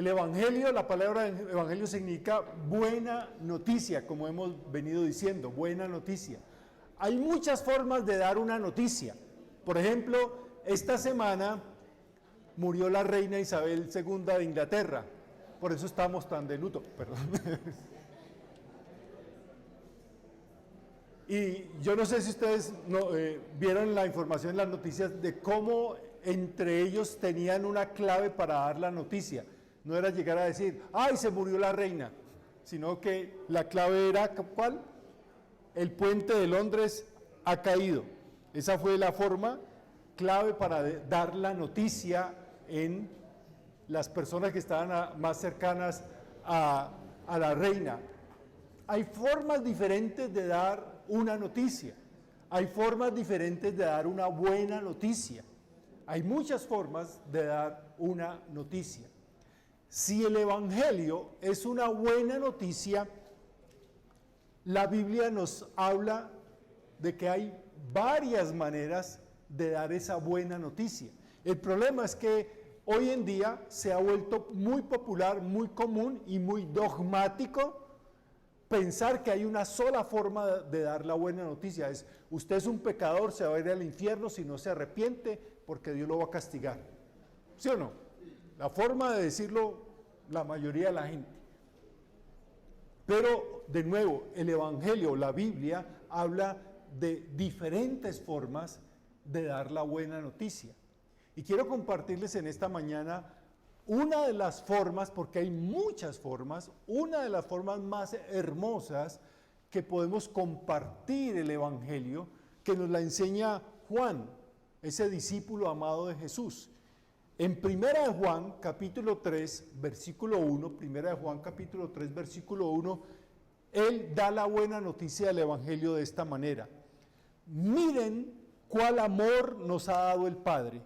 El evangelio, la palabra evangelio significa buena noticia, como hemos venido diciendo, buena noticia. Hay muchas formas de dar una noticia. Por ejemplo, esta semana murió la reina Isabel II de Inglaterra. Por eso estamos tan de luto, perdón. Y yo no sé si ustedes vieron la información en las noticias de cómo entre ellos tenían una clave para dar la noticia. No era llegar a decir, ¡ay, se murió la reina! Sino que la clave era, ¿cuál? El puente de Londres ha caído. Esa fue la forma clave para dar la noticia en las personas que estaban más cercanas a la reina. Hay formas diferentes de dar una noticia. Hay formas diferentes de dar una buena noticia. Hay muchas formas de dar una noticia. Si el evangelio es una buena noticia, la Biblia nos habla de que hay varias maneras de dar esa buena noticia. El problema es que hoy en día se ha vuelto muy popular, muy común y muy dogmático pensar que hay una sola forma de dar la buena noticia. Es, usted es un pecador, se va a ir al infierno si no se arrepiente, porque Dios lo va a castigar. ¿Sí o no? La forma de decirlo la mayoría de la gente. Pero, de nuevo, el Evangelio, la Biblia, habla de diferentes formas de dar la buena noticia. Y quiero compartirles en esta mañana una de las formas, porque hay muchas formas, una de las formas más hermosas que podemos compartir el Evangelio, que nos la enseña Juan, ese discípulo amado de Jesús. En 1 Juan, capítulo 3, versículo 1, 1 Juan, capítulo 3, versículo 1, él da la buena noticia del Evangelio de esta manera. Miren cuál amor nos ha dado el Padre,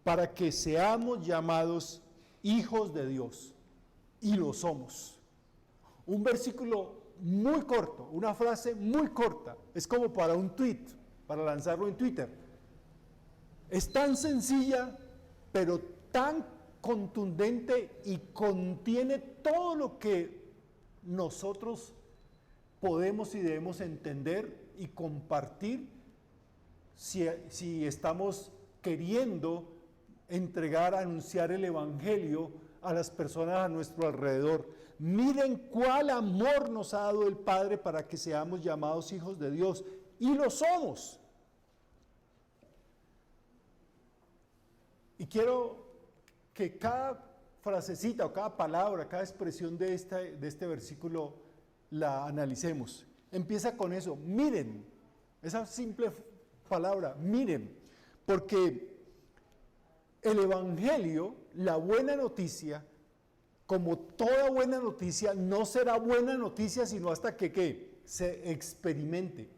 para que seamos llamados hijos de Dios, y lo somos. Un versículo muy corto, una frase muy corta, es como para un tweet, para lanzarlo en Twitter. Es tan sencilla, pero tan contundente y contiene todo lo que nosotros podemos y debemos entender y compartir si estamos queriendo entregar, anunciar el Evangelio a las personas a nuestro alrededor. Miren cuál amor nos ha dado el Padre para que seamos llamados hijos de Dios, y lo somos. Y quiero que cada frasecita o cada palabra, cada expresión de este versículo la analicemos. Empieza con eso, miren, esa simple palabra, miren, porque el Evangelio, la buena noticia, como toda buena noticia, no será buena noticia sino hasta que ¿qué? Se experimente.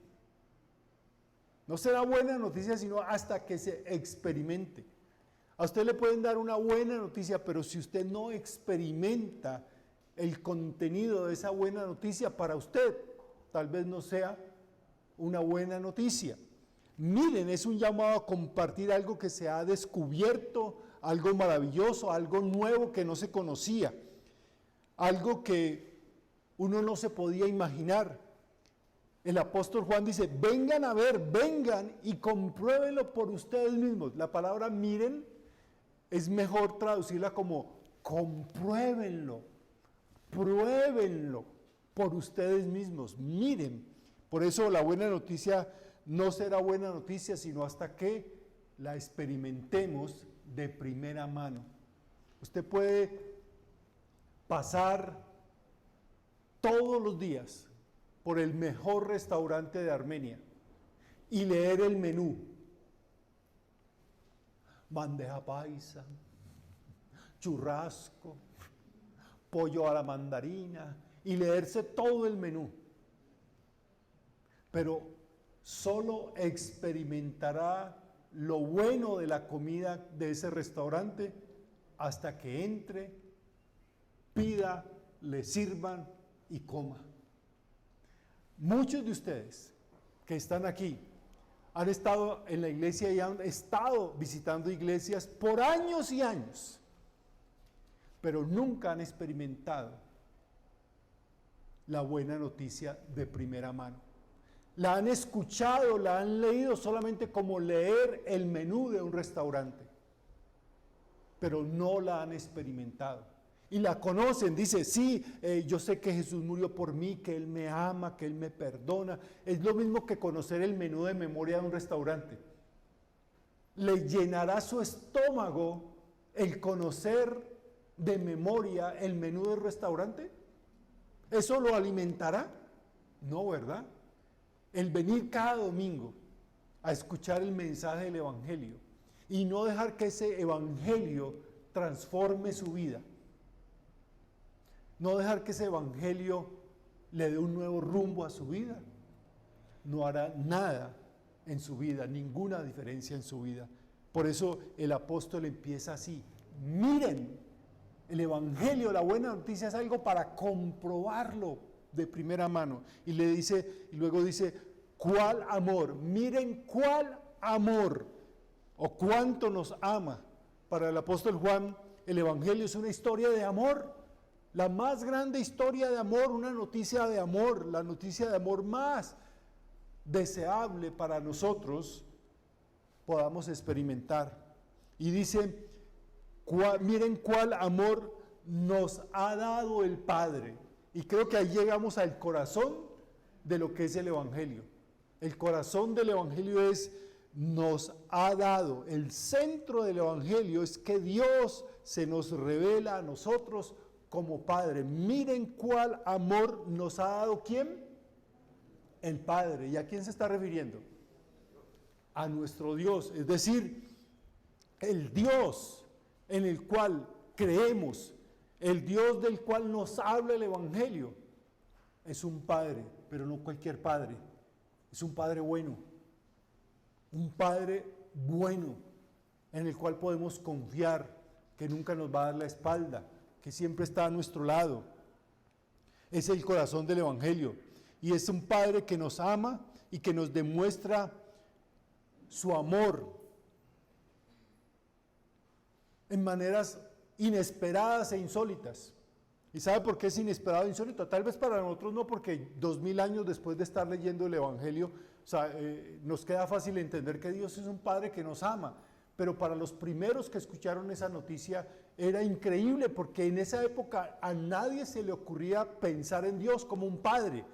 No será buena noticia sino hasta que se experimente. A usted le pueden dar una buena noticia, pero si usted no experimenta el contenido de esa buena noticia, para usted tal vez no sea una buena noticia. Miren, es un llamado a compartir algo que se ha descubierto, algo maravilloso, algo nuevo que no se conocía, algo que uno no se podía imaginar. El apóstol Juan dice, vengan a ver, vengan y compruébenlo por ustedes mismos. La palabra miren es mejor traducirla como compruébenlo, pruébenlo por ustedes mismos, miren. Por eso la buena noticia no será buena noticia sino hasta que la experimentemos de primera mano. Usted puede pasar todos los días por el mejor restaurante de Armenia y leer el menú. Bandeja paisa, churrasco, pollo a la mandarina, y leerse todo el menú. Pero solo experimentará lo bueno de la comida de ese restaurante hasta que entre, pida, le sirvan y coma. Muchos de ustedes que están aquí han estado en la iglesia y han estado visitando iglesias por años y años, pero nunca han experimentado la buena noticia de primera mano. La han escuchado, la han leído solamente como leer el menú de un restaurante, pero no la han experimentado. Y la conocen, dice, sí, yo sé que Jesús murió por mí, que Él me ama, que Él me perdona. Es lo mismo que conocer el menú de memoria de un restaurante. ¿Le llenará su estómago el conocer de memoria el menú del restaurante? ¿Eso lo alimentará? No, ¿verdad? El venir cada domingo a escuchar el mensaje del Evangelio y no dejar que ese Evangelio transforme su vida. No dejar que ese Evangelio le dé un nuevo rumbo a su vida. No hará nada en su vida, ninguna diferencia en su vida. Por eso el apóstol empieza así. Miren, el Evangelio, la buena noticia es algo para comprobarlo de primera mano. Y le dice, y luego dice, ¿cuál amor? Miren cuál amor o cuánto nos ama. Para el apóstol Juan, el Evangelio es una historia de amor. La más grande historia de amor, una noticia de amor, la noticia de amor más deseable para nosotros podamos experimentar. Y dice, miren cuál amor nos ha dado el Padre. Y creo que ahí llegamos al corazón de lo que es el Evangelio. El corazón del Evangelio es, nos ha dado. El centro del Evangelio es que Dios se nos revela a nosotros como Padre. Miren cuál amor nos ha dado, ¿quién? El Padre. ¿Y a quién se está refiriendo? A nuestro Dios, es decir, el Dios en el cual creemos, el Dios del cual nos habla el Evangelio, es un Padre, pero no cualquier Padre, es un Padre bueno, en el cual podemos confiar, que nunca nos va a dar la espalda, que siempre está a nuestro lado. Es el corazón del Evangelio, y es un Padre que nos ama y que nos demuestra su amor en maneras inesperadas e insólitas. ¿Y sabe por qué es inesperado e insólito? Tal vez para nosotros no, porque 2000 años después de estar leyendo el Evangelio, nos queda fácil entender que Dios es un Padre que nos ama. Pero para los primeros que escucharon esa noticia era increíble, porque en esa época a nadie se le ocurría pensar en Dios como un Padre.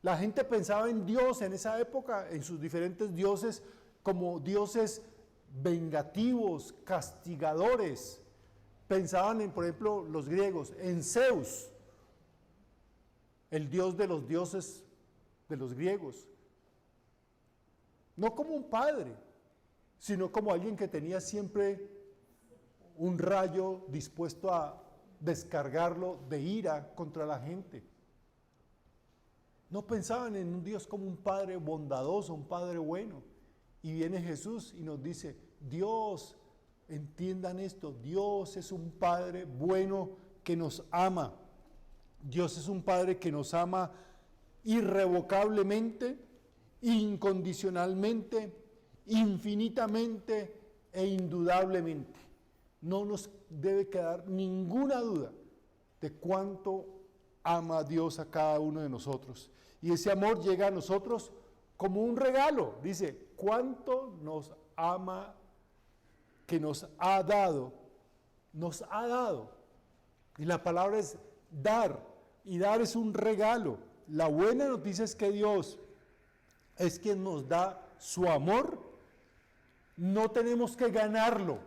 La gente pensaba en Dios en esa época, en sus diferentes dioses, como dioses vengativos, castigadores. Pensaban en, por ejemplo, los griegos, en Zeus, el dios de los dioses de los griegos. No como un padre, sino como alguien que tenía siempre un rayo dispuesto a descargarlo de ira contra la gente. No pensaban en un Dios como un Padre bondadoso, un Padre bueno. Y viene Jesús y nos dice, Dios, entiendan esto, Dios es un Padre bueno que nos ama. Dios es un Padre que nos ama irrevocablemente, incondicionalmente, infinitamente e indudablemente. No nos debe quedar ninguna duda de cuánto ama Dios a cada uno de nosotros. Y ese amor llega a nosotros como un regalo. Dice, cuánto nos ama, que nos ha dado. Nos ha dado. Y la palabra es dar. Y dar es un regalo. La buena noticia es que Dios es quien nos da su amor. No tenemos que ganarlo.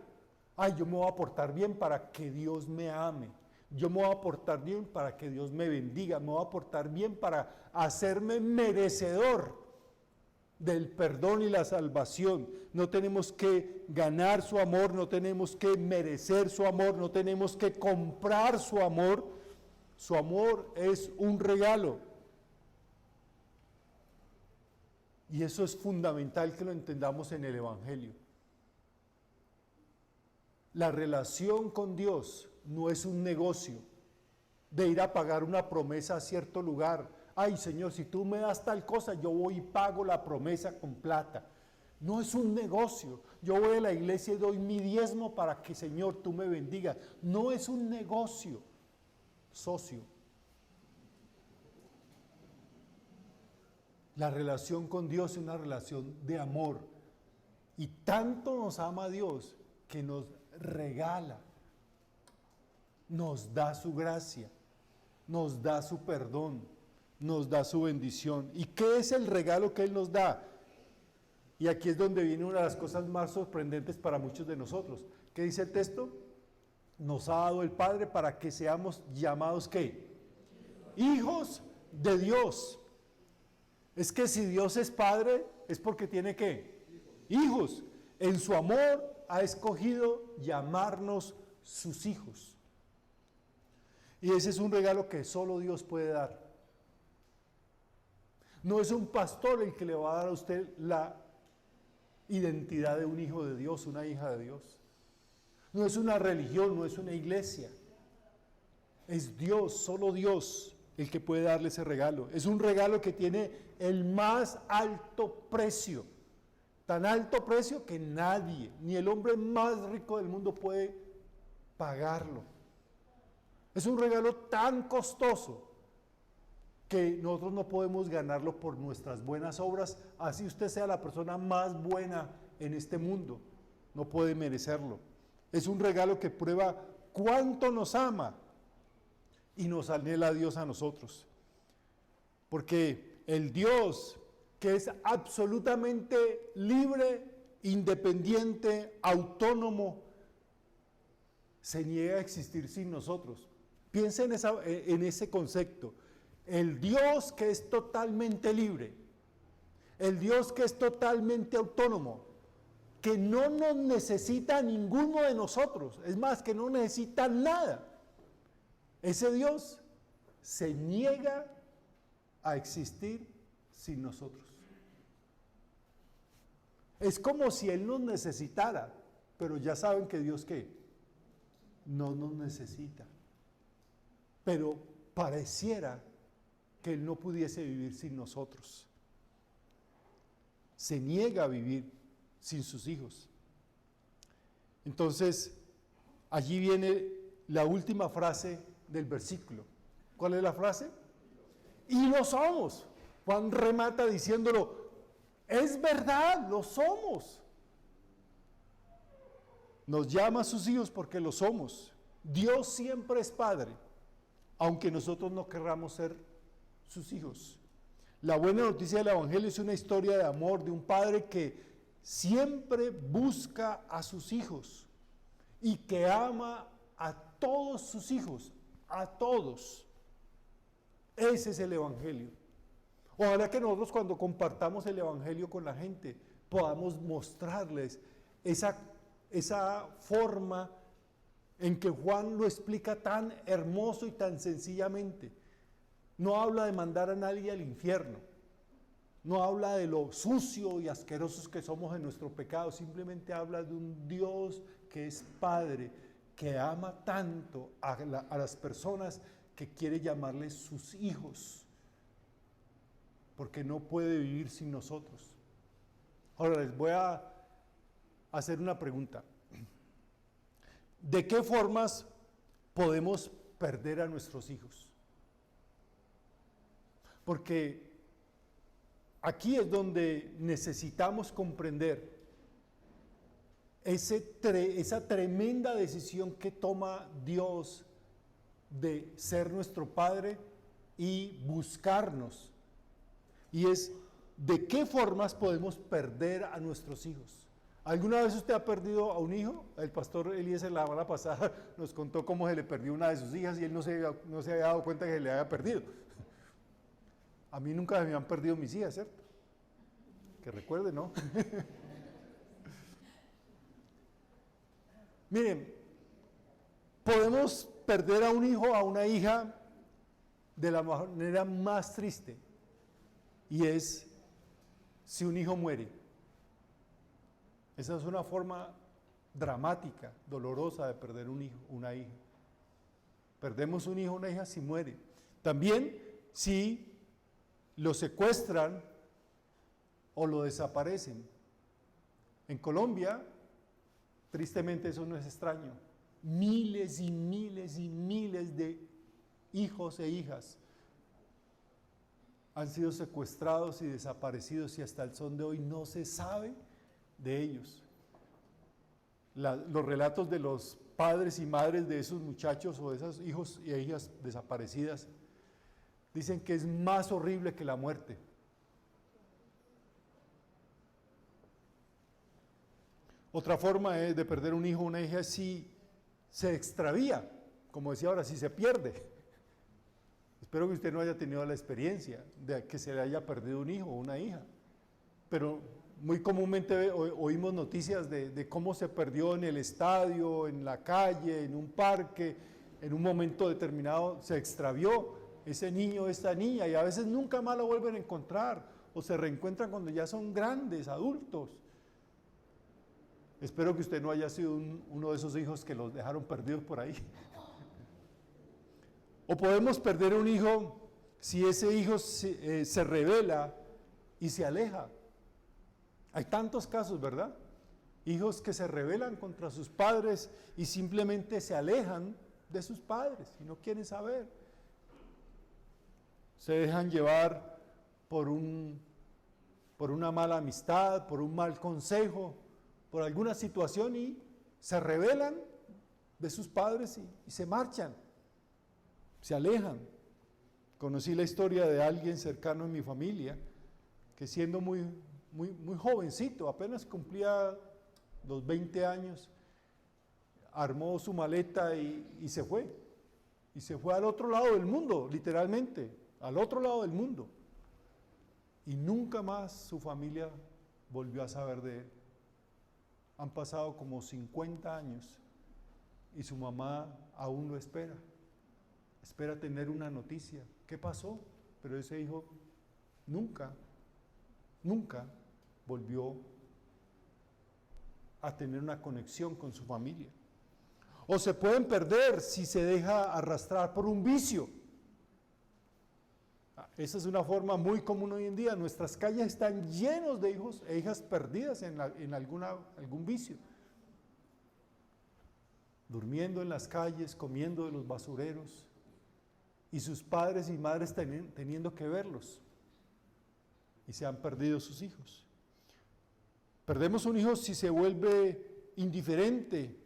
Ay, yo me voy a portar bien para que Dios me ame. Yo me voy a portar bien para que Dios me bendiga. Me voy a portar bien para hacerme merecedor del perdón y la salvación. No tenemos que ganar su amor, no tenemos que merecer su amor, no tenemos que comprar su amor. Su amor es un regalo. Y eso es fundamental que lo entendamos en el Evangelio. La relación con Dios no es un negocio de ir a pagar una promesa a cierto lugar. Ay, Señor, si tú me das tal cosa, yo voy y pago la promesa con plata. No es un negocio. Yo voy a la iglesia y doy mi diezmo para que, Señor, tú me bendigas. No es un negocio, socio. La relación con Dios es una relación de amor. Y tanto nos ama Dios que nos regala, nos da su gracia, nos da su perdón, nos da su bendición. ¿Y qué es el regalo que Él nos da? Y aquí es donde viene una de las cosas más sorprendentes para muchos de nosotros. ¿Qué dice el texto? Nos ha dado el Padre para que seamos llamados, ¿qué? Hijos de Dios. Es que si Dios es Padre, es porque tiene, ¿qué? Hijos. En su amor ha escogido llamarnos sus hijos. Y ese es un regalo que solo Dios puede dar. No es un pastor el que le va a dar a usted la identidad de un hijo de Dios, una hija de Dios. No es una religión, no es una iglesia. Es Dios, solo Dios, el que puede darle ese regalo. Es un regalo que tiene el más alto precio. Tan alto precio que nadie, ni el hombre más rico del mundo puede pagarlo. Es un regalo tan costoso que nosotros no podemos ganarlo por nuestras buenas obras, así usted sea la persona más buena en este mundo, no puede merecerlo. Es un regalo que prueba cuánto nos ama y nos anhela a Dios a nosotros. Porque el Dios que es absolutamente libre, independiente, autónomo, se niega a existir sin nosotros. Piensen en ese concepto. El Dios que es totalmente libre, el Dios que es totalmente autónomo, que no nos necesita a ninguno de nosotros, es más, que no necesita nada. Ese Dios se niega a existir sin nosotros. Es como si Él nos necesitara, pero ya saben que Dios, ¿qué? No nos necesita. Pero pareciera que Él no pudiese vivir sin nosotros. Se niega a vivir sin sus hijos. Entonces, allí viene la última frase del versículo. ¿Cuál es la frase? Y lo somos. Juan remata diciéndolo, es verdad, lo somos. Nos llama a sus hijos porque lo somos. Dios siempre es Padre, aunque nosotros no querramos ser sus hijos. La buena noticia del Evangelio es una historia de amor de un padre que siempre busca a sus hijos y que ama a todos sus hijos, a todos. Ese es el Evangelio. Ojalá que nosotros cuando compartamos el Evangelio con la gente podamos mostrarles esa forma en que Juan lo explica tan hermoso y tan sencillamente. No habla de mandar a nadie al infierno, no habla de lo sucio y asquerosos que somos en nuestro pecado, simplemente habla de un Dios que es Padre, que ama tanto a las personas que quiere llamarles sus hijos, porque no puede vivir sin nosotros. Ahora les voy a hacer una pregunta. ¿De qué formas podemos perder a nuestros hijos? Porque aquí es donde necesitamos comprender esa tremenda decisión que toma Dios de ser nuestro Padre y buscarnos. Y es de qué formas podemos perder a nuestros hijos. ¿Alguna vez usted ha perdido a un hijo? El pastor Eliezer la semana pasada nos contó cómo se le perdió una de sus hijas y él no se había dado cuenta que se le había perdido. A mí nunca me han perdido mis hijas, ¿cierto? Que recuerde, ¿no? Miren, podemos perder a un hijo o a una hija de la manera más triste, y es si un hijo muere. Esa es una forma dramática, dolorosa de perder un hijo, una hija. Perdemos un hijo o una hija si muere. También si lo secuestran o lo desaparecen. En Colombia, tristemente eso no es extraño. Miles y miles y miles de hijos e hijas han sido secuestrados y desaparecidos y hasta el son de hoy no se sabe de ellos. Los relatos de los padres y madres de esos muchachos o de esos hijos y hijas desaparecidas dicen que es más horrible que la muerte. Otra forma de perder un hijo o una hija es si se extravía, como decía ahora, si se pierde. Espero que usted no haya tenido la experiencia de que se le haya perdido un hijo o una hija, pero muy comúnmente oímos noticias de cómo se perdió en el estadio, en la calle, en un parque, en un momento determinado se extravió ese niño o esta niña y a veces nunca más lo vuelven a encontrar o se reencuentran cuando ya son grandes, adultos. Espero que usted no haya sido uno de esos hijos que los dejaron perdidos por ahí. O podemos perder un hijo si ese hijo se rebela y se aleja. Hay tantos casos, ¿verdad? Hijos que se rebelan contra sus padres y simplemente se alejan de sus padres y no quieren saber. Se dejan llevar por una mala amistad, por un mal consejo, por alguna situación y se rebelan de sus padres y se marchan, se alejan. Conocí la historia de alguien cercano en mi familia que siendo muy jovencito, apenas cumplía los 20 años, armó su maleta y se fue. Y se fue al otro lado del mundo, literalmente, al otro lado del mundo. Y nunca más su familia volvió a saber de él. Han pasado como 50 años y su mamá aún lo espera. Espera tener una noticia. ¿Qué pasó? Pero ese hijo nunca volvió a tener una conexión con su familia. O se pueden perder si se deja arrastrar por un vicio. Esa es una forma muy común hoy en día. Nuestras calles están llenos de hijos e hijas perdidas en algún vicio. Durmiendo en las calles, comiendo de los basureros, y sus padres y madres teniendo que verlos. Y se han perdido sus hijos. Perdemos un hijo si se vuelve indiferente,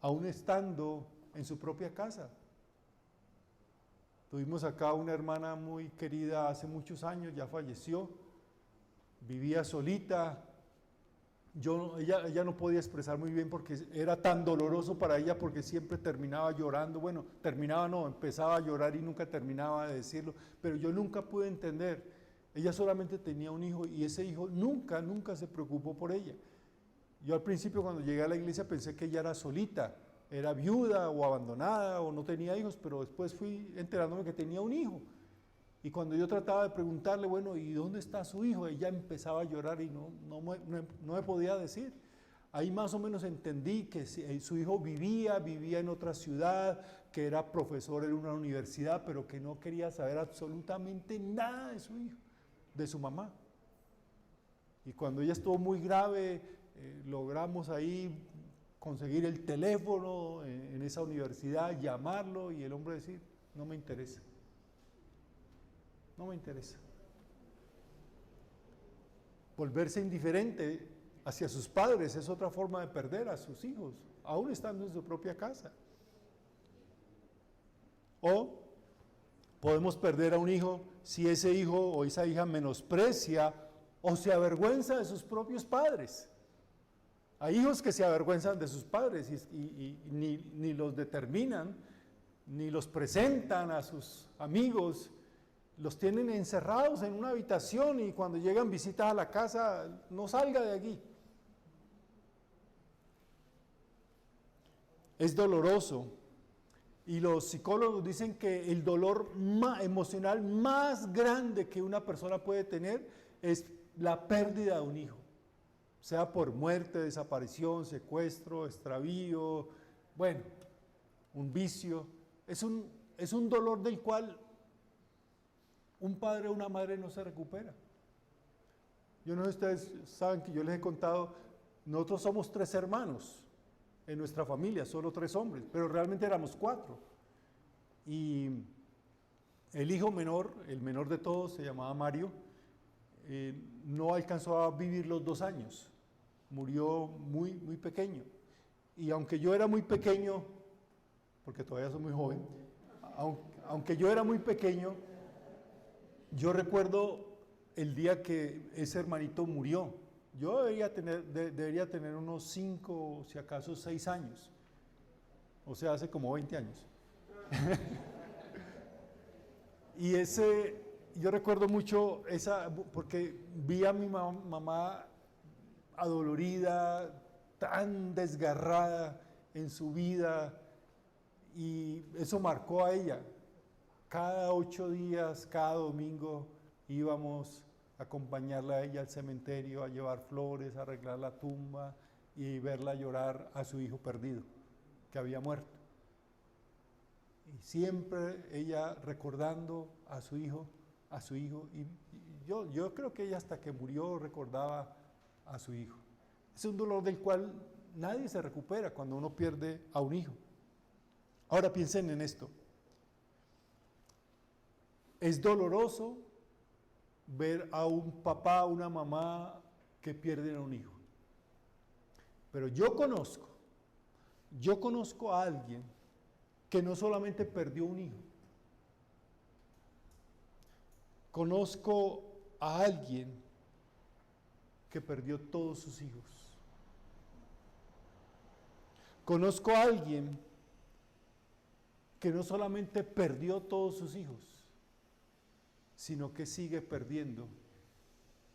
aún estando en su propia casa. Tuvimos acá una hermana muy querida hace muchos años, ya falleció, vivía solita. Ella no podía expresar muy bien porque era tan doloroso para ella porque siempre terminaba llorando. Bueno, empezaba a llorar y nunca terminaba de decirlo, pero yo nunca pude entender. Ella solamente tenía un hijo y ese hijo nunca se preocupó por ella. Yo al principio cuando llegué a la iglesia pensé que ella era solita, era viuda o abandonada o no tenía hijos, pero después fui enterándome que tenía un hijo. Y cuando yo trataba de preguntarle, bueno, ¿y dónde está su hijo? Ella empezaba a llorar y no me podía decir. Ahí más o menos entendí que su hijo vivía en otra ciudad, que era profesor en una universidad, pero que no quería saber absolutamente nada de su hijo, de su mamá. Y cuando ella estuvo muy grave, logramos ahí conseguir el teléfono en esa universidad, llamarlo y el hombre decir, no me interesa. No me interesa. Volverse indiferente hacia sus padres es otra forma de perder a sus hijos, aún estando en su propia casa. O podemos perder a un hijo si ese hijo o esa hija menosprecia o se avergüenza de sus propios padres. Hay hijos que se avergüenzan de sus padres y ni los determinan, ni los presentan a sus amigos. Los tienen encerrados en una habitación y cuando llegan visitas a la casa, no salga de aquí. Es doloroso. Y los psicólogos dicen que el dolor emocional más grande que una persona puede tener es la pérdida de un hijo. Sea por muerte, desaparición, secuestro, extravío, bueno, un vicio. Es un dolor del cual un padre o una madre no se recupera. Yo no sé si ustedes saben que yo les he contado nosotros somos 3 hermanos en nuestra familia, solo 3 hombres, pero realmente éramos 4. Y el hijo menor, el menor de todos, se llamaba Mario, no alcanzó a vivir los 2 años, murió muy, muy pequeño. Y aunque yo era muy pequeño, porque todavía soy muy joven, aunque yo era muy pequeño, yo recuerdo el día que ese hermanito murió. Yo debería tener unos 5, si acaso 6 años, o sea, hace como 20 años. Y yo recuerdo mucho porque vi a mi mamá adolorida, tan desgarrada en su vida, y eso marcó a ella. Cada 8 días, cada domingo, íbamos a acompañarla a ella al cementerio, a llevar flores, a arreglar la tumba y verla llorar a su hijo perdido, que había muerto. Y siempre ella recordando a su hijo, y yo creo que ella hasta que murió recordaba a su hijo. Es un dolor del cual nadie se recupera cuando uno pierde a un hijo. Ahora piensen en esto. Es doloroso ver a un papá, a una mamá que pierden a un hijo. Pero yo conozco a alguien que no solamente perdió un hijo. Conozco a alguien que perdió todos sus hijos. Conozco a alguien que no solamente perdió todos sus hijos, sino que sigue perdiendo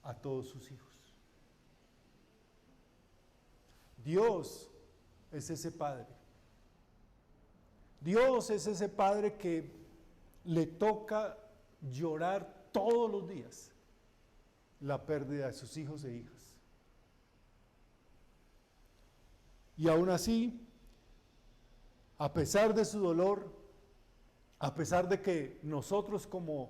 a todos sus hijos. Dios es ese Padre. Dios es ese Padre que le toca llorar todos los días la pérdida de sus hijos e hijas. Y aún así, a pesar de su dolor, a pesar de que nosotros como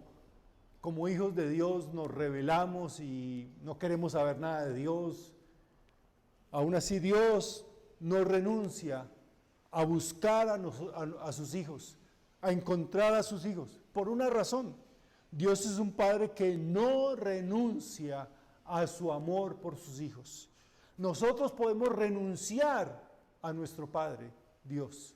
hijos de Dios nos rebelamos y no queremos saber nada de Dios, aún así Dios no renuncia a buscar a sus hijos, a encontrar a sus hijos, por una razón. Dios es un Padre que no renuncia a su amor por sus hijos. Nosotros podemos renunciar a nuestro Padre, Dios,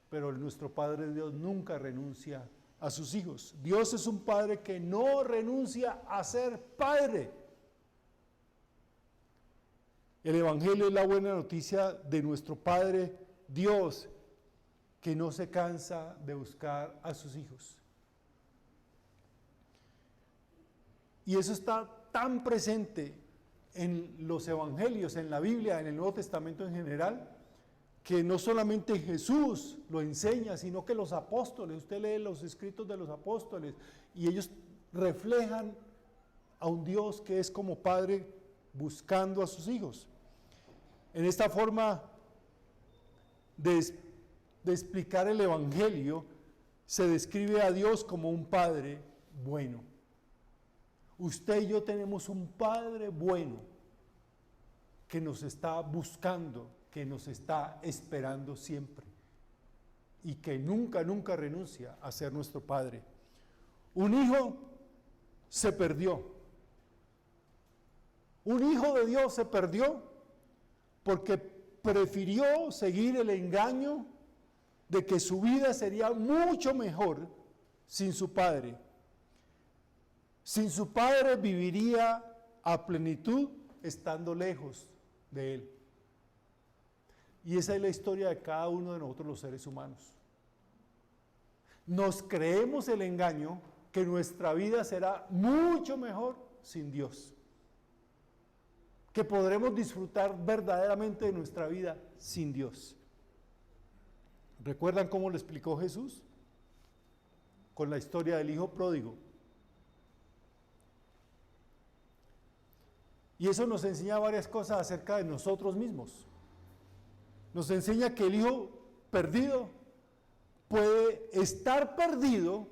pero nuestro Padre Dios nunca renuncia a sus hijos. Dios es un Padre que no renuncia a ser Padre. El Evangelio es la buena noticia de nuestro Padre Dios, que no se cansa de buscar a sus hijos. Y eso está tan presente en los Evangelios, en la Biblia, en el Nuevo Testamento en general, que no solamente Jesús lo enseña, sino que los apóstoles, usted lee los escritos de los apóstoles, y ellos reflejan a un Dios que es como Padre buscando a sus hijos. En esta forma de explicar el Evangelio, se describe a Dios como un Padre bueno. Usted y yo tenemos un Padre bueno que nos está buscando, que nos está esperando siempre y que nunca, nunca renuncia a ser nuestro Padre. Un hijo se perdió. Un hijo de Dios se perdió porque prefirió seguir el engaño de que su vida sería mucho mejor sin su padre. Sin su padre viviría a plenitud estando lejos de él. Y esa es la historia de cada uno de nosotros los seres humanos. Nos creemos el engaño que nuestra vida será mucho mejor sin Dios, que podremos disfrutar verdaderamente de nuestra vida sin Dios. ¿Recuerdan cómo lo explicó Jesús? Con la historia del hijo pródigo. Y eso nos enseña varias cosas acerca de nosotros mismos. Nos enseña que el hijo perdido puede estar perdido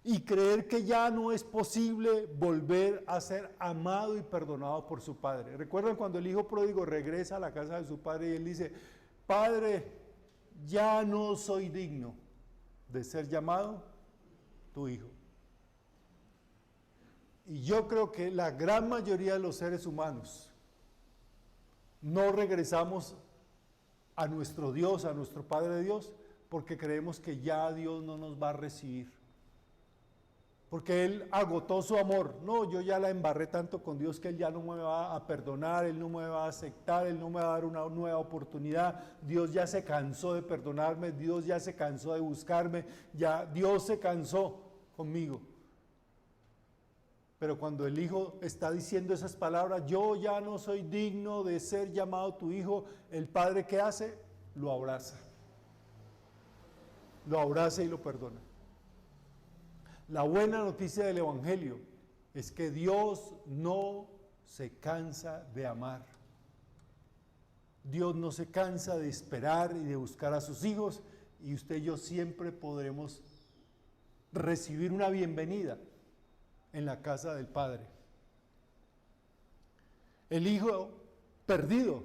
y creer que ya no es posible volver a ser amado y perdonado por su padre. ¿Recuerdan cuando el hijo pródigo regresa a la casa de su padre y él dice, Padre, ya no soy digno de ser llamado tu hijo? Y yo creo que la gran mayoría de los seres humanos no regresamos a nuestro Dios, a nuestro Padre Dios, porque creemos que ya Dios no nos va a recibir. Porque Él agotó su amor. No, yo ya la embarré tanto con Dios que Él ya no me va a perdonar, Él no me va a aceptar, Él no me va a dar una nueva oportunidad. Dios ya se cansó de perdonarme, Dios ya se cansó de buscarme, ya Dios se cansó conmigo. Pero cuando el hijo está diciendo esas palabras, yo ya no soy digno de ser llamado tu hijo, el padre, ¿qué hace? Lo abraza. Lo abraza y lo perdona. La buena noticia del Evangelio es que Dios no se cansa de amar. Dios no se cansa de esperar y de buscar a sus hijos, y usted y yo siempre podremos recibir una bienvenida en la casa del Padre. El hijo perdido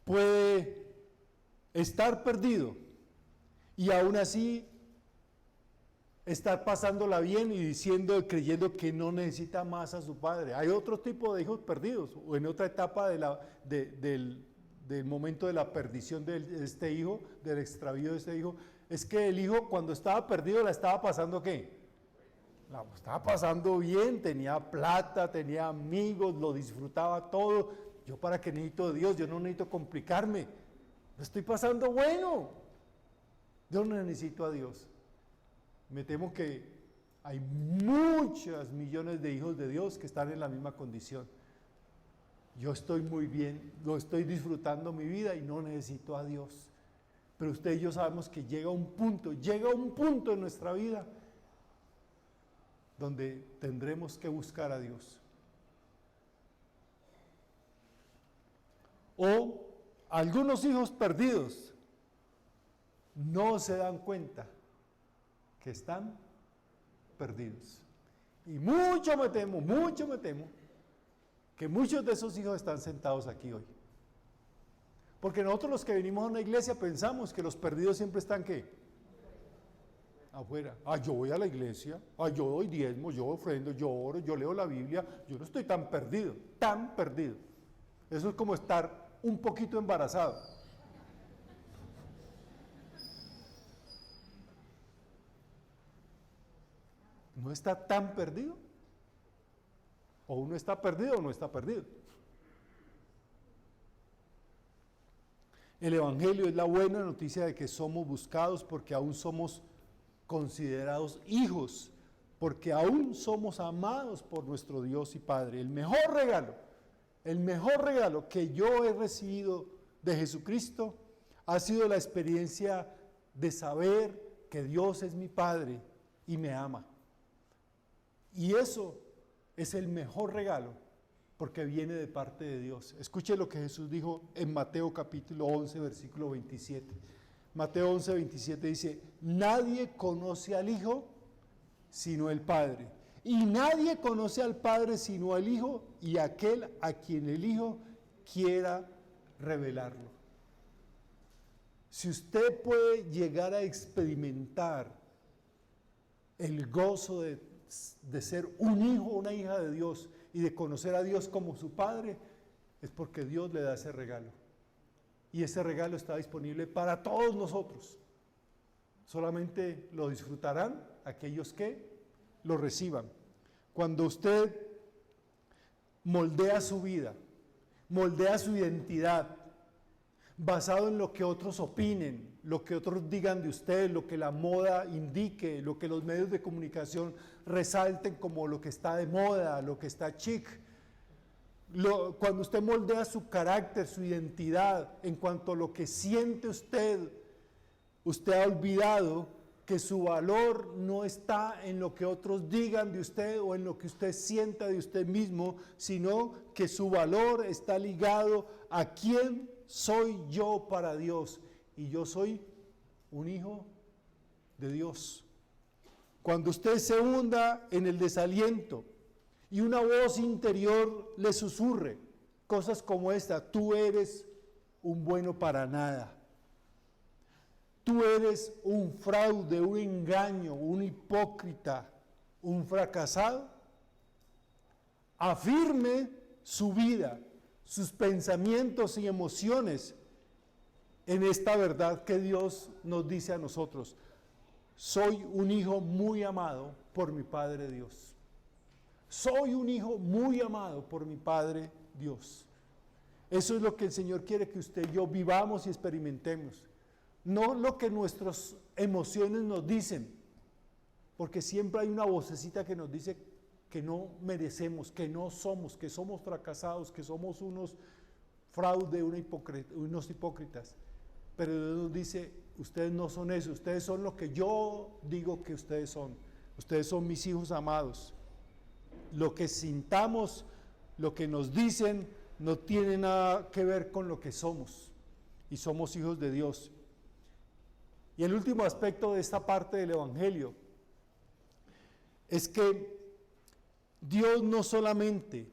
puede estar perdido y aún así estar pasándola bien y diciendo, creyendo que no necesita más a su padre. Hay otro tipo de hijos perdidos, o en otra etapa del momento de la perdición de este hijo, del extravío de este hijo, es que el hijo cuando estaba perdido la estaba pasando ¿qué? La estaba pasando bien, tenía plata, tenía amigos, lo disfrutaba todo. Yo para qué necesito de Dios, yo no necesito complicarme, lo estoy pasando bueno. Yo no necesito a Dios. Me temo que hay muchos millones de hijos de Dios que están en la misma condición. Yo estoy muy bien, lo estoy disfrutando mi vida y no necesito a Dios. Pero usted y yo sabemos que llega un punto en nuestra vida donde tendremos que buscar a Dios. O algunos hijos perdidos no se dan cuenta que están perdidos. Y mucho me temo que muchos de esos hijos están sentados aquí hoy. Porque nosotros los que venimos a una iglesia pensamos que los perdidos siempre están ¿qué? Afuera. Yo voy a la iglesia, yo doy diezmo, yo ofrendo, yo oro, yo leo la Biblia, yo no estoy tan perdido. Eso es como estar un poquito embarazado. ¿No está tan perdido? O uno está perdido o no está perdido. El Evangelio es la buena noticia de que somos buscados porque aún somos considerados hijos, porque aún somos amados por nuestro Dios y Padre. El mejor regalo que yo he recibido de Jesucristo ha sido la experiencia de saber que Dios es mi Padre y me ama. Y eso es el mejor regalo porque viene de parte de Dios. Escuche lo que Jesús dijo en Mateo capítulo 11, versículo 27. Mateo 11, 27 dice, nadie conoce al Hijo sino el Padre, y nadie conoce al Padre sino al Hijo y aquel a quien el Hijo quiera revelarlo. Si usted puede llegar a experimentar el gozo de ser un hijo o una hija de Dios y de conocer a Dios como su Padre, es porque Dios le da ese regalo. Y ese regalo está disponible para todos nosotros. Solamente lo disfrutarán aquellos que lo reciban. Cuando usted moldea su vida, moldea su identidad, basado en lo que otros opinen, lo que otros digan de usted, lo que la moda indique, lo que los medios de comunicación resalten como lo que está de moda, lo que está chic. Cuando usted moldea su carácter, su identidad, en cuanto a lo que siente usted ha olvidado que su valor no está en lo que otros digan de usted o en lo que usted sienta de usted mismo, sino que su valor está ligado a quién soy yo para Dios. Y yo soy un hijo de Dios. Cuando usted se hunda en el desaliento y una voz interior le susurre cosas como esta: tú eres un bueno para nada, tú eres un fraude, un engaño, un hipócrita, un fracasado. Afirme su vida, sus pensamientos y emociones en esta verdad que Dios nos dice a nosotros: soy un hijo muy amado por mi Padre Dios. Soy un hijo muy amado por mi Padre Dios. Eso es lo que el Señor quiere que usted y yo vivamos y experimentemos. No lo que nuestras emociones nos dicen, porque siempre hay una vocecita que nos dice que no merecemos, que no somos, que somos fracasados, que somos unos fraude, unos hipócritas. Pero Dios nos dice: ustedes no son eso, ustedes son lo que yo digo que ustedes son. Ustedes son mis hijos amados. Lo que sintamos, lo que nos dicen, no tiene nada que ver con lo que somos. Y somos hijos de Dios. Y el último aspecto de esta parte del Evangelio es que Dios no solamente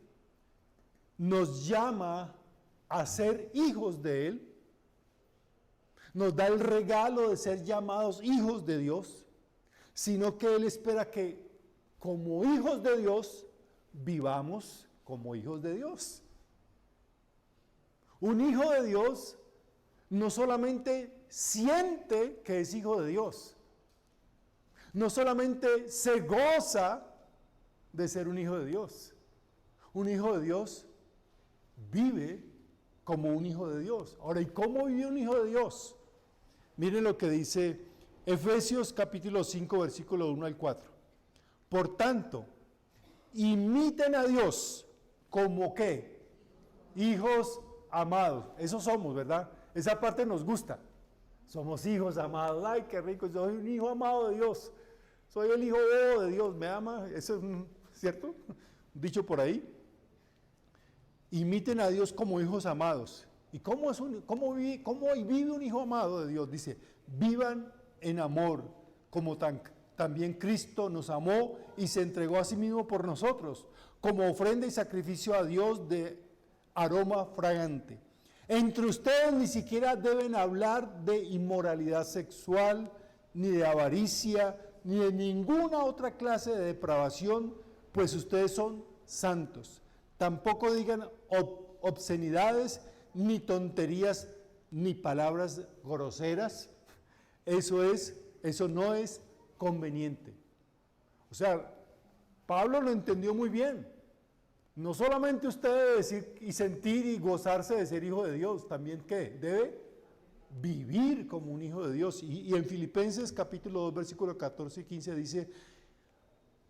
nos llama a ser hijos de Él, nos da el regalo de ser llamados hijos de Dios, sino que Él espera que como hijos de Dios vivamos como hijos de Dios. Un hijo de Dios no solamente siente que es hijo de Dios, no solamente se goza de ser un hijo de Dios. Un hijo de Dios vive como un hijo de Dios. Ahora, ¿y cómo vive un hijo de Dios? Miren lo que dice Efesios capítulo 5, versículo 1 al 4. Por tanto, imiten a Dios como ¿qué? Hijos amados. Eso somos, ¿verdad? Esa parte nos gusta. Somos hijos amados. Ay, qué rico, yo soy un hijo amado de Dios. Soy el hijo de Dios, ¿me ama? Eso es cierto, dicho por ahí. Imiten a Dios como hijos amados. ¿Y cómo vive un hijo amado de Dios? Dice: vivan en amor, como también Cristo nos amó y se entregó a sí mismo por nosotros, como ofrenda y sacrificio a Dios de aroma fragante. Entre ustedes ni siquiera deben hablar de inmoralidad sexual, ni de avaricia, ni de ninguna otra clase de depravación, pues ustedes son santos. Tampoco digan obscenidades, ni tonterías, ni palabras groseras. Eso no es conveniente. O sea, Pablo lo entendió muy bien. No solamente usted debe decir y sentir y gozarse de ser hijo de Dios, también ¿qué? Debe vivir como un hijo de Dios. Y en Filipenses capítulo 2, versículos 14 y 15 dice: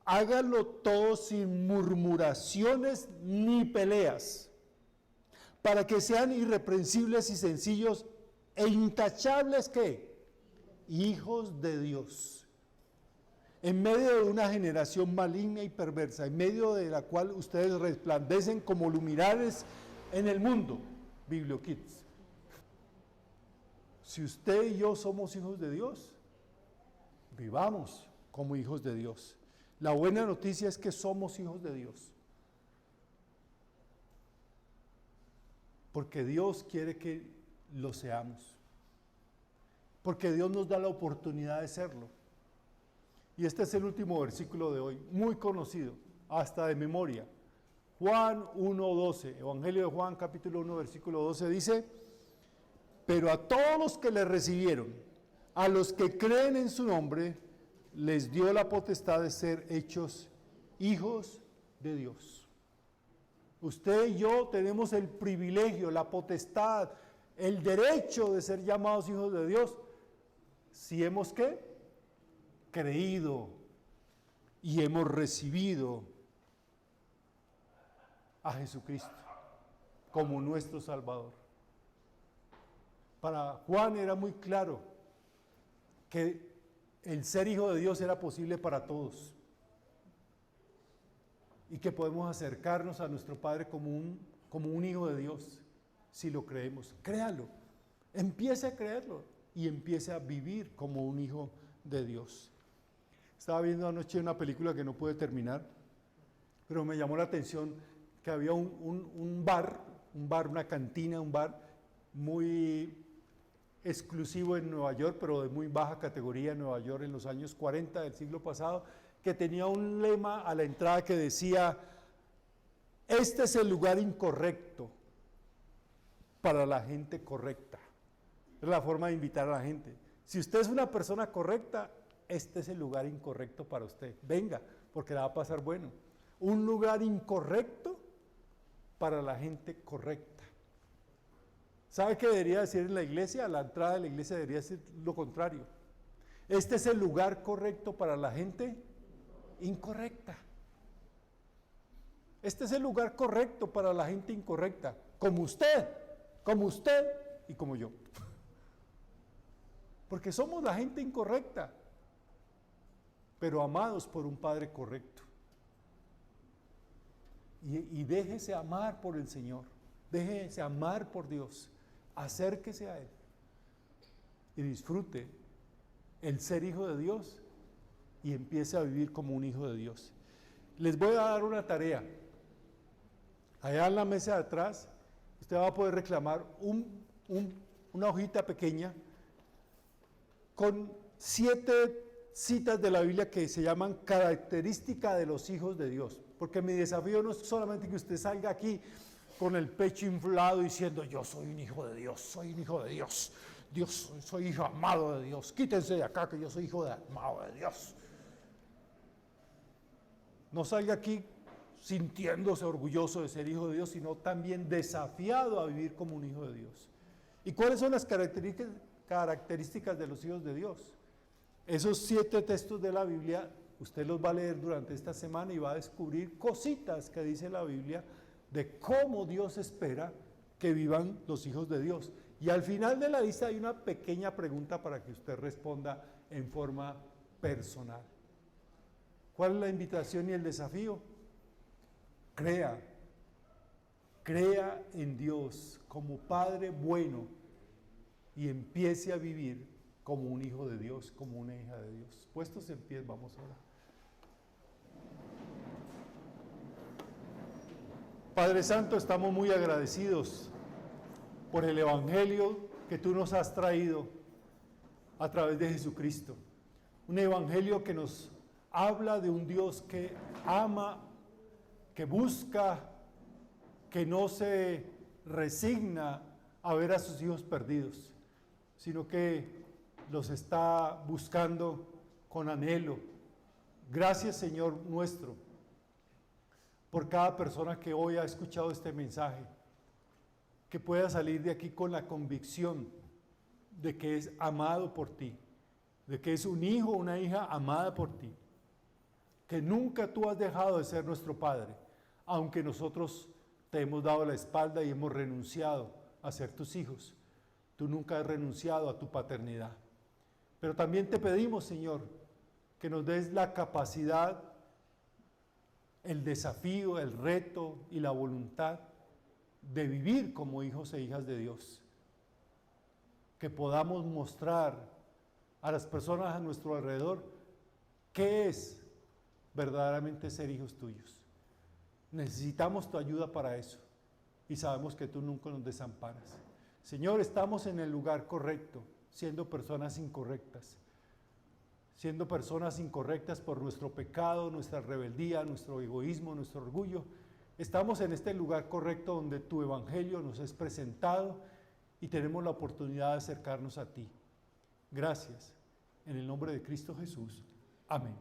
háganlo todo sin murmuraciones ni peleas, para que sean irreprensibles y sencillos e intachables, ¿qué? Hijos de Dios. En medio de una generación maligna y perversa, en medio de la cual ustedes resplandecen como luminares en el mundo. BiblioKids. Si usted y yo somos hijos de Dios, vivamos como hijos de Dios. La buena noticia es que somos hijos de Dios. Porque Dios quiere que lo seamos. Porque Dios nos da la oportunidad de serlo. Y este es el último versículo de hoy, muy conocido, hasta de memoria. Juan 1:12, Evangelio de Juan capítulo 1, versículo 12 dice: pero a todos los que le recibieron, a los que creen en su nombre, les dio la potestad de ser hechos hijos de Dios. Usted y yo tenemos el privilegio, la potestad, el derecho de ser llamados hijos de Dios, si hemos ¿qué? Creído y hemos recibido a Jesucristo como nuestro Salvador. Para Juan era muy claro que el ser hijo de Dios era posible para todos y que podemos acercarnos a nuestro Padre como un hijo de Dios si lo creemos. Créalo, empiece a creerlo y empiece a vivir como un hijo de Dios. Estaba viendo anoche una película que no pude terminar, pero me llamó la atención que había un bar, una cantina, un bar muy exclusivo en Nueva York, pero de muy baja categoría en Nueva York en los años 40 del siglo pasado, que tenía un lema a la entrada que decía: este es el lugar incorrecto para la gente correcta. Es la forma de invitar a la gente. Si usted es una persona correcta, este es el lugar incorrecto para usted. Venga, porque la va a pasar bueno. Un lugar incorrecto para la gente correcta. ¿Sabe qué debería decir en la iglesia? A la entrada de la iglesia debería decir lo contrario. Este es el lugar correcto para la gente incorrecta. Este es el lugar correcto para la gente incorrecta, como usted y como yo. Porque somos la gente incorrecta, pero amados por un Padre correcto. Y déjese amar por el Señor, déjese amar por Dios, acérquese a Él y disfrute el ser hijo de Dios y empiece a vivir como un hijo de Dios. Les voy a dar una tarea. Allá en la mesa de atrás, usted va a poder reclamar una hojita pequeña con 7 citas de la Biblia que se llaman característica de los hijos de Dios. Porque mi desafío no es solamente que usted salga aquí con el pecho inflado diciendo: yo soy un hijo de Dios, soy un hijo de Dios, soy hijo amado de Dios, quítense de acá que yo soy hijo amado de Dios. No salga aquí sintiéndose orgulloso de ser hijo de Dios, sino también desafiado a vivir como un hijo de Dios. ¿Y cuáles son las características de los hijos de Dios? Esos 7 textos de la Biblia, usted los va a leer durante esta semana y va a descubrir cositas que dice la Biblia de cómo Dios espera que vivan los hijos de Dios. Y al final de la lista hay una pequeña pregunta para que usted responda en forma personal. ¿Cuál es la invitación y el desafío? Crea en Dios como Padre bueno y empiece a vivir como un hijo de Dios, como una hija de Dios. Puestos en pie, vamos a orar. Padre Santo, estamos muy agradecidos por el Evangelio que tú nos has traído a través de Jesucristo. Un Evangelio que nos habla de un Dios que ama, que busca, que no se resigna a ver a sus hijos perdidos, sino que los está buscando con anhelo. Gracias, Señor nuestro, por cada persona que hoy ha escuchado este mensaje, que pueda salir de aquí con la convicción de que es amado por ti, de que es un hijo o una hija amada por ti, que nunca tú has dejado de ser nuestro Padre, aunque nosotros te hemos dado la espalda y hemos renunciado a ser tus hijos. Tú nunca has renunciado a tu paternidad. Pero también te pedimos, Señor, que nos des la capacidad, el desafío, el reto y la voluntad de vivir como hijos e hijas de Dios. Que podamos mostrar a las personas a nuestro alrededor qué es verdaderamente ser hijos tuyos. Necesitamos tu ayuda para eso y sabemos que tú nunca nos desamparas. Señor, estamos en el lugar correcto, siendo personas incorrectas por nuestro pecado, nuestra rebeldía, nuestro egoísmo, nuestro orgullo. Estamos en este lugar correcto donde tu evangelio nos es presentado y tenemos la oportunidad de acercarnos a ti. Gracias. En el nombre de Cristo Jesús. Amén.